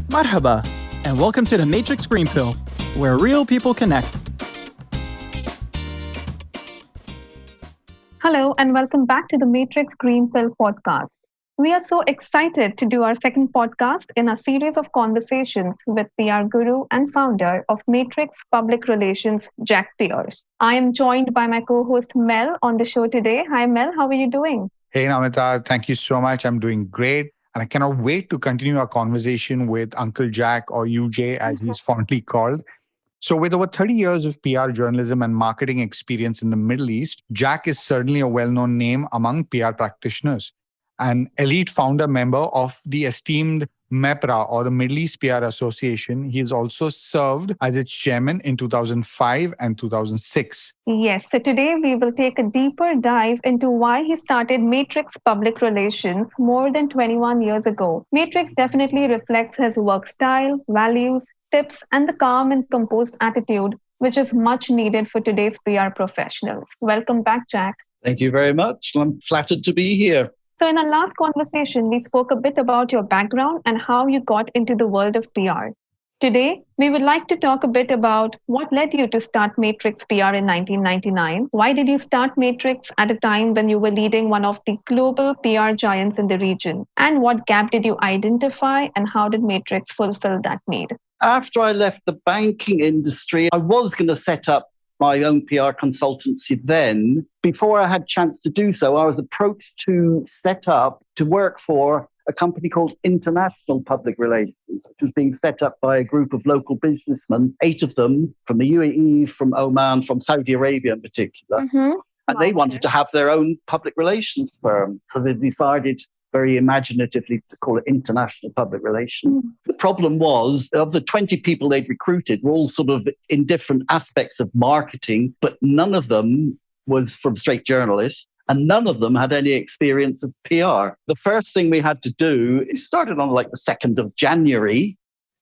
Marhaba, and welcome to the Matrix Green Pill, where real people connect. Hello, and welcome back to the Matrix Green Pill podcast. We are so excited to do our second podcast in a series of conversations with PR guru and founder of Matrix Public Relations, Jack Pearce. I am joined by my co-host Mel on the show today. Hi, Mel. How are you doing? Hey, Namita. Thank you so much. I'm doing great. And I cannot wait to continue our conversation with Uncle Jack, or UJ as he's fondly called. So with over 30 years of PR journalism and marketing experience in the Middle East, Jack is certainly a well-known name among PR practitioners. An elite founder member of the esteemed MEPRA, or the Middle East PR Association. He has also served as its chairman in 2005 and 2006. Yes, so today we will take a deeper dive into why he started Matrix Public Relations more than 21 years ago. Matrix definitely reflects his work style, values, tips, and the calm and composed attitude, which is much needed for today's PR professionals. Welcome back, Jack. Thank you very much. I'm flattered to be here. So in our last conversation, we spoke a bit about your background and how you got into the world of PR. Today, we would like to talk a bit about what led you to start Matrix PR in 1999. Why did you start Matrix at a time when you were leading one of the global PR giants in the region? And what gap did you identify, and how did Matrix fulfill that need? After I left the banking industry, I was going to set up my own PR consultancy then. Before I had a chance to do so, I was approached to set up to work for a company called International Public Relations, which was being set up by a group of local businessmen, 8 of them from the UAE, from Oman, from Saudi Arabia in particular. And they wanted to have their own public relations firm. So they decided very imaginatively to call it International Public Relations. The problem was, of the 20 people they'd recruited were all sort of in different aspects of marketing, but none of them was from straight journalists, and none of them had any experience of PR. The first thing we had to do, it started on like the 2nd of January,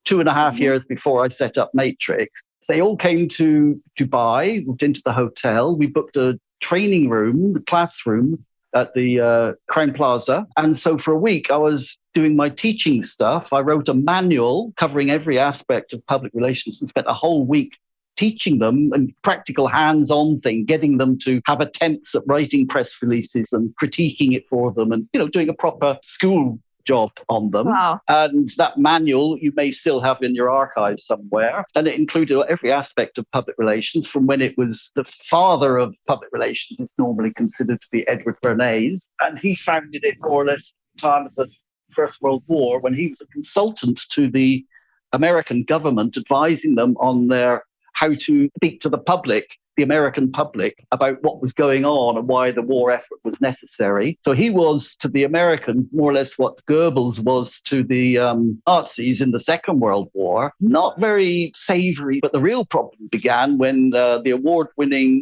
2.5 years before I set up Matrix. They all came to Dubai, moved into the hotel. We booked a training room, a classroom, at the Crown Plaza. And so for a week, I was doing my teaching stuff. I wrote a manual covering every aspect of public relations and spent a whole week teaching them and practical hands-on thing, getting them to have attempts at writing press releases and critiquing it for them and, doing a proper school job on them. Wow. And that manual you may still have in your archives somewhere. And it included every aspect of public relations, from when it was the father of public relations is normally considered to be Edward Bernays. And he founded it more or less at the time of the First World War, when he was a consultant to the American government, advising them on how to speak to the public, the American public, about what was going on and why the war effort was necessary. So he was to the Americans more or less what Goebbels was to the Nazis in the Second World War. Not very savory, but the real problem began when the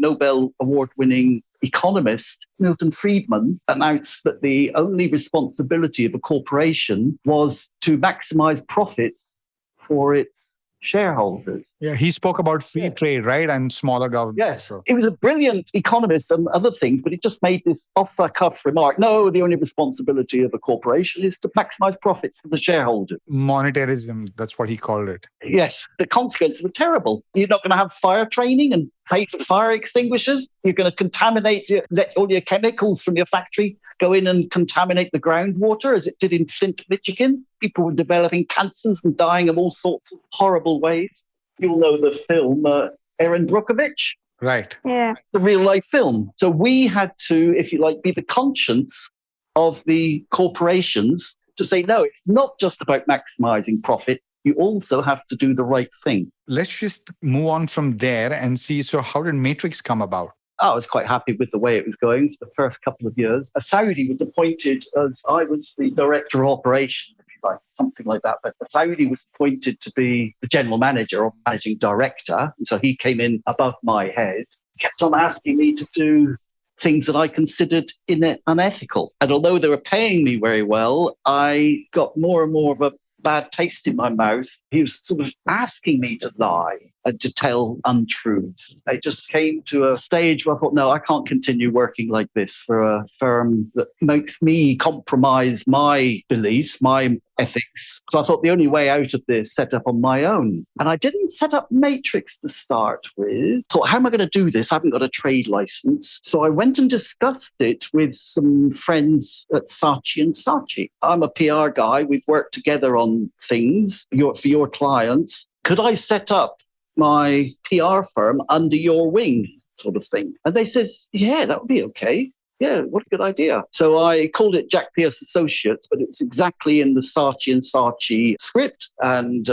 Nobel Award-winning economist Milton Friedman announced that the only responsibility of a corporation was to maximize profits for its shareholders. Yeah, he spoke about free trade, right? And smaller government. Yes. He was a brilliant economist and other things, but he just made this off-the-cuff remark. No, the only responsibility of a corporation is to maximize profits for the shareholders. Monetarism, that's what he called it. Yes. The consequences were terrible. You're not going to have fire training and pay for fire extinguishers. You're going to contaminate, let all your chemicals from your factory go in and contaminate the groundwater, as it did in Flint, Michigan. People were developing cancers and dying of all sorts of horrible ways. You'll know the film Erin Brockovich. Right. Yeah. The real life film. So we had to, if you like, be the conscience of the corporations to say, no, it's not just about maximizing profit. You also have to do the right thing. Let's just move on from there and see, so how did Matrix come about? I was quite happy with the way it was going for the first couple of years. A Saudi was appointed as I was the director of operations, if you like, something like that. But a Saudi was appointed to be the general manager or managing director. And so he came in above my head, kept on asking me to do things that I considered unethical. And although they were paying me very well, I got more and more of a bad taste in my mouth. He was sort of asking me to lie. and to tell untruths. I just came to a stage where I thought, no, I can't continue working like this for a firm that makes me compromise my beliefs, my ethics. So I thought the only way out of this, set up on my own. And I didn't set up Matrix to start with. Thought, how am I going to do this? I haven't got a trade license. So I went and discussed it with some friends at Saatchi and Saatchi. I'm a PR guy. We've worked together on things for your clients. Could I set up my PR firm under your wing, sort of thing? And they said, yeah, that would be okay. Yeah, what a good idea. So I called it Jack Pearce Associates, but it was exactly in the Saatchi and Saatchi script and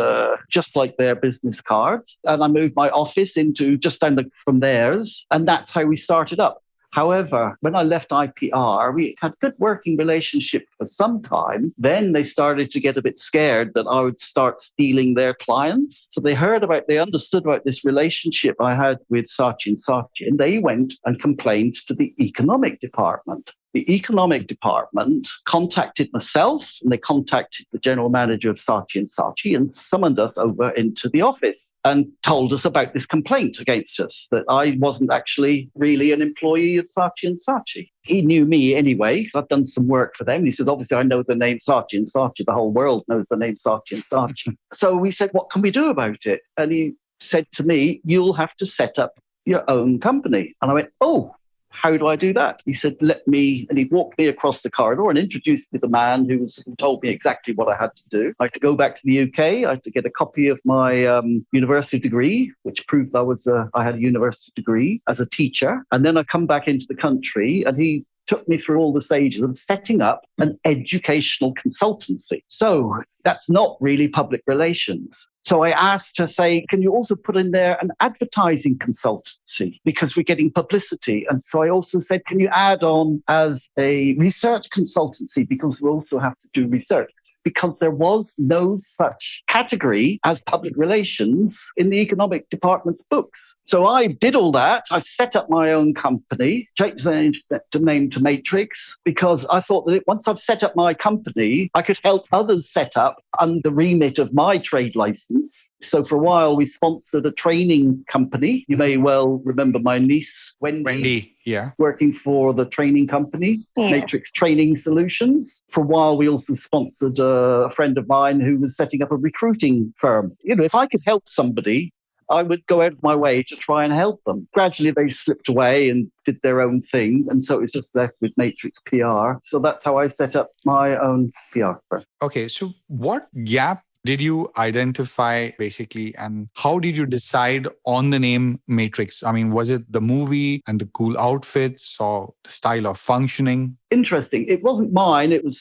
just like their business cards. And I moved my office into just down from theirs. And that's how we started up. However, when I left IPR, we had good working relationship for some time. Then they started to get a bit scared that I would start stealing their clients. So they understood about this relationship I had with Saatchi and Saatchi, and they went and complained to the economic department. The economic department contacted myself and they contacted the general manager of Saatchi and Saatchi and summoned us over into the office and told us about this complaint against us, that I wasn't actually really an employee of Saatchi and Saatchi. He knew me anyway, because I've done some work for them. He said, obviously, I know the name Saatchi and Saatchi. The whole world knows the name Saatchi and Saatchi. So we said, what can we do about it? And he said to me, you'll have to set up your own company. And I went, oh, how do I do that? He said, let me, and he walked me across the corridor and introduced me to the man who told me exactly what I had to do. I had to go back to the UK. I had to get a copy of my university degree, which proved I had a university degree as a teacher. And then I come back into the country and he took me through all the stages of setting up an educational consultancy. So that's not really public relations. So I asked her, can you also put in there an advertising consultancy because we're getting publicity? And so I also said, can you add on as a research consultancy because we also have to do research? Because there was no such category as public relations in the economic department's books. So I did all that. I set up my own company, changed the name to Matrix, because I thought that once I've set up my company, I could help others set up under the remit of my trade license. So for a while, we sponsored a training company. You may well remember my niece, Wendy. Yeah. Working for the training company, Matrix Training Solutions. For a while, we also sponsored a friend of mine who was setting up a recruiting firm. If I could help somebody, I would go out of my way to try and help them. Gradually, they slipped away and did their own thing. And so it was just left with Matrix PR. So that's how I set up my own PR firm. Okay, so what gap did you identify basically, and how did you decide on the name Matrix? I mean, was it the movie and the cool outfits or the style of functioning? Interesting. It wasn't mine. It was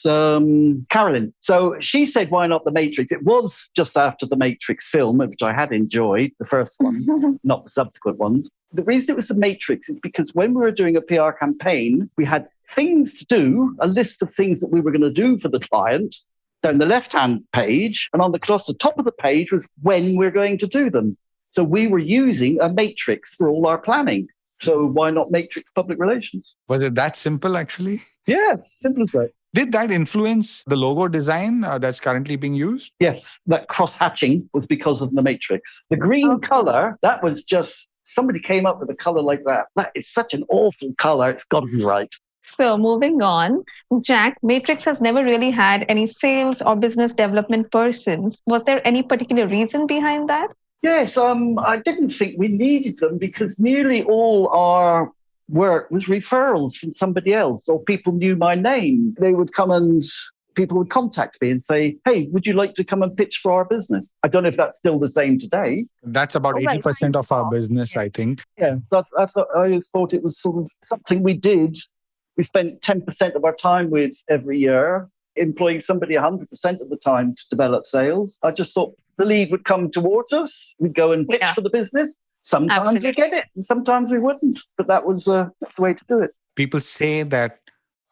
Carolyn. So she said, why not the Matrix? It was just after the Matrix film, which I had enjoyed, the first one, not the subsequent ones. The reason it was the Matrix is because when we were doing a PR campaign, we had things to do, a list of things that we were going to do for the client, down the left-hand page, and across the top of the page was when we're going to do them. So we were using a matrix for all our planning. So why not Matrix Public Relations? Was it that simple, actually? Yeah, simple as that. Did that influence the logo design that's currently being used? Yes, that cross-hatching was because of the matrix. The green color, that was just, somebody came up with a color like that. That is such an awful color. It's got to be right. So moving on, Jack, Matrix has never really had any sales or business development persons. Was there any particular reason behind that? Yes, I didn't think we needed them because nearly all our work was referrals from somebody else or people knew my name. They would come and people would contact me and say, hey, would you like to come and pitch for our business? I don't know if that's still the same today. That's about 80% of our business, I think. Yeah, so I always thought it was sort of something we did. We spent 10% of our time with every year, employing somebody 100% of the time to develop sales. I just thought the lead would come towards us. We'd go and pitch for the business. Sometimes we get it, and sometimes we wouldn't. But that's the way to do it. People say that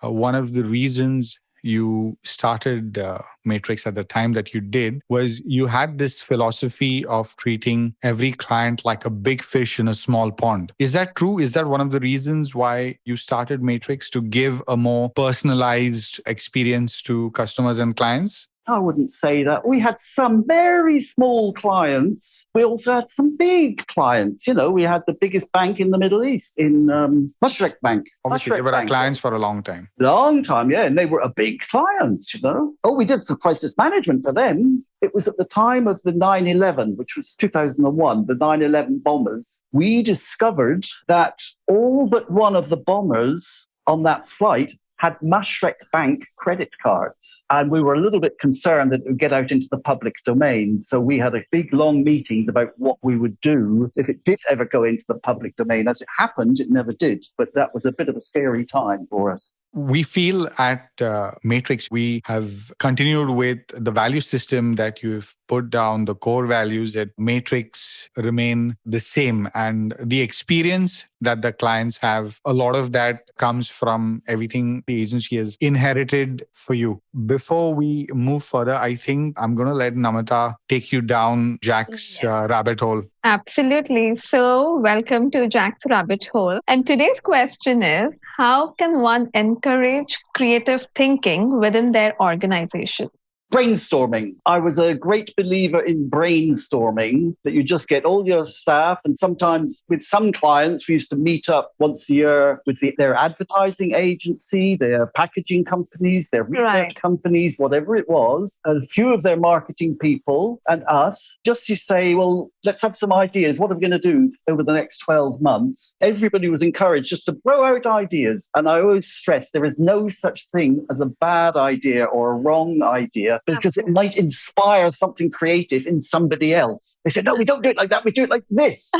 one of the reasons you started Matrix at the time that you did was you had this philosophy of treating every client like a big fish in a small pond. Is that true? Is that one of the reasons why you started Matrix, to give a more personalized experience to customers and clients? I wouldn't say that. We had some very small clients. We also had some big clients. We had the biggest bank in the Middle East, in Mushrek Bank. Obviously, they were our clients for a long time. Long time, yeah. And they were a big client, Oh, we did some crisis management for them. It was at the time of the 9/11, which was 2001, the 9/11 bombers. We discovered that all but one of the bombers on that flight had Mushrek Bank credit cards. And we were a little bit concerned that it would get out into the public domain. So we had a big, long meetings about what we would do if it did ever go into the public domain. As it happened, it never did. But that was a bit of a scary time for us. We feel at Matrix, we have continued with the value system that you've put down, the core values at Matrix remain the same. And the experience that the clients have, a lot of that comes from everything the agency has inherited for you. Before we move further, I think I'm going to let Namita take you down Jack's rabbit hole. Absolutely. So, welcome to Jack's Rabbit Hole. And today's question is, how can one encourage creative thinking within their organization? Brainstorming. I was a great believer in brainstorming, that you just get all your staff. And sometimes with some clients, we used to meet up once a year with their advertising agency, their packaging companies, their research companies, whatever it was, a few of their marketing people and us. Just to say, well, let's have some ideas. What are we going to do over the next 12 months? Everybody was encouraged just to throw out ideas. And I always stress there is no such thing as a bad idea or a wrong idea, because it might inspire something creative in somebody else. They said, no, we don't do it like that. We do it like this.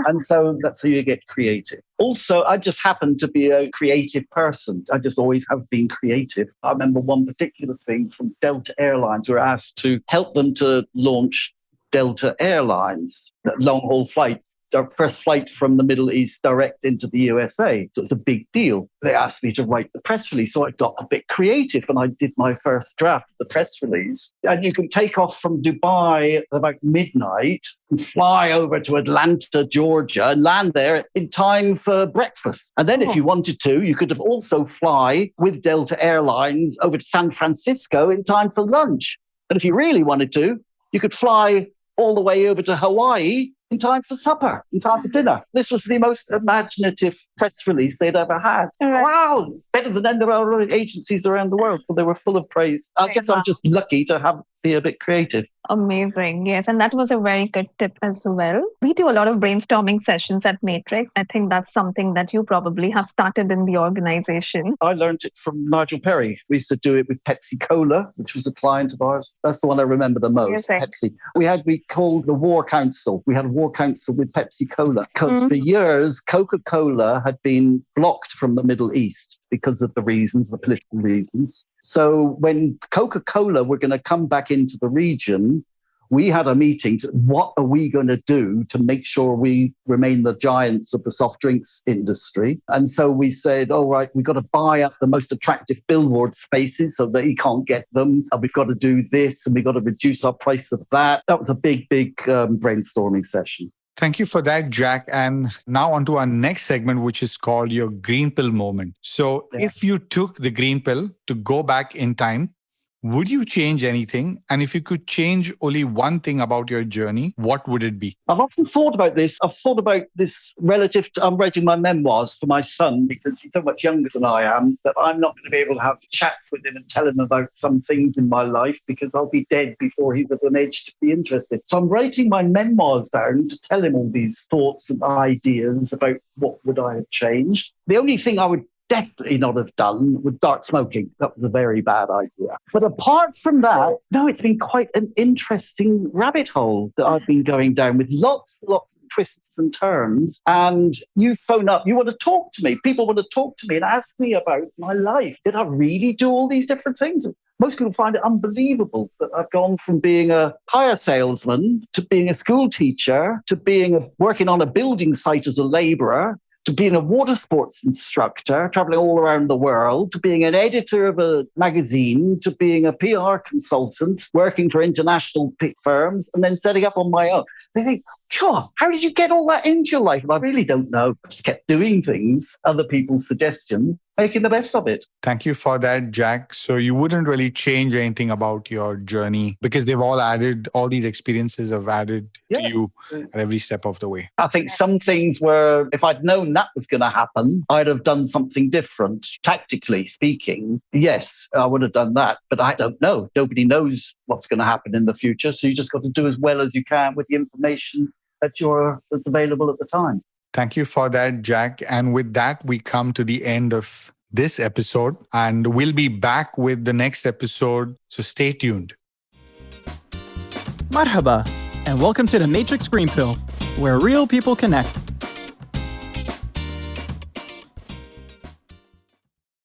And so that's how you get creative. Also, I just happen to be a creative person. I just always have been creative. I remember one particular thing from Delta Airlines. We were asked to help them to launch Delta Airlines, long-haul flights. Our first flight from the Middle East direct into the USA. So it's a big deal. They asked me to write the press release. So I got a bit creative and I did my first draft of the press release. And you can take off from Dubai at about midnight and fly over to Atlanta, Georgia, and land there in time for breakfast. And then if you wanted to, you could have also fly with Delta Airlines over to San Francisco in time for lunch. And if you really wanted to, you could fly all the way over to Hawaii in time for supper, in time for dinner. This was the most imaginative press release they'd ever had. Wow, better than any other agencies around the world. So they were full of praise. I guess I'm just lucky to be a bit creative. Amazing. Yes. And that was a very good tip as well. We do a lot of brainstorming sessions at Matrix. I think that's something that you probably have started in the organization. I learned it from Nigel Perry. We used to do it with Pepsi Cola, which was a client of ours. That's the one I remember the most, Pepsi. We called the War Council. We had a War Council with Pepsi Cola because for years, Coca-Cola had been blocked from the Middle East because of the political reasons. So when Coca-Cola were going to come back into the region, we had a meeting to what are we going to do to make sure we remain the giants of the soft drinks industry. And so we said, all right, we've got to buy up the most attractive billboard spaces so that he can't get them. And we've got to do this and we've got to reduce our price of that. That was a big brainstorming session. Thank you for that, Jack. And now on to our next segment, which is called your green pill moment. So if you took the green pill to go back in time, would you change anything? And if you could change only one thing about your journey, what would it be? I've often thought about this. I've thought about this relative to I'm writing my memoirs for my son because he's so much younger than I am that I'm not going to be able to have chats with him and tell him about some things in my life because I'll be dead before he's at an age to be interested. So I'm writing my memoirs down to tell him all these thoughts and ideas about what would I have changed. The only thing I would definitely not have done with dark smoking. That was a very bad idea. But apart from that, no, it's been quite an interesting rabbit hole that I've been going down with lots of twists and turns. And you phone up, you want to talk to me. People want to talk to me and ask me about my life. Did I really do all these different things? Most people find it unbelievable that I've gone from being a tire salesman to being a school teacher to working on a building site as a labourer, to being a water sports instructor, traveling all around the world, to being an editor of a magazine, to being a PR consultant, working for international firms, and then setting up on my own. They think, God, how did you get all that into your life? I really don't know. I just kept doing things, other people's suggestions, making the best of it. Thank you for that, Jack. So you wouldn't really change anything about your journey because they've all these experiences have added to you at every step of the way. I think some things were, if I'd known that was going to happen, I'd have done something different. Tactically speaking, yes, I would have done that. But I don't know. Nobody knows what's going to happen in the future. So you just got to do as well as you can with the information that's available at the time. Thank you for that, Jack. And with that, we come to the end of this episode, and we'll be back with the next episode. So stay tuned. Marhaba, and welcome to the Matrix Green Pill, where real people connect.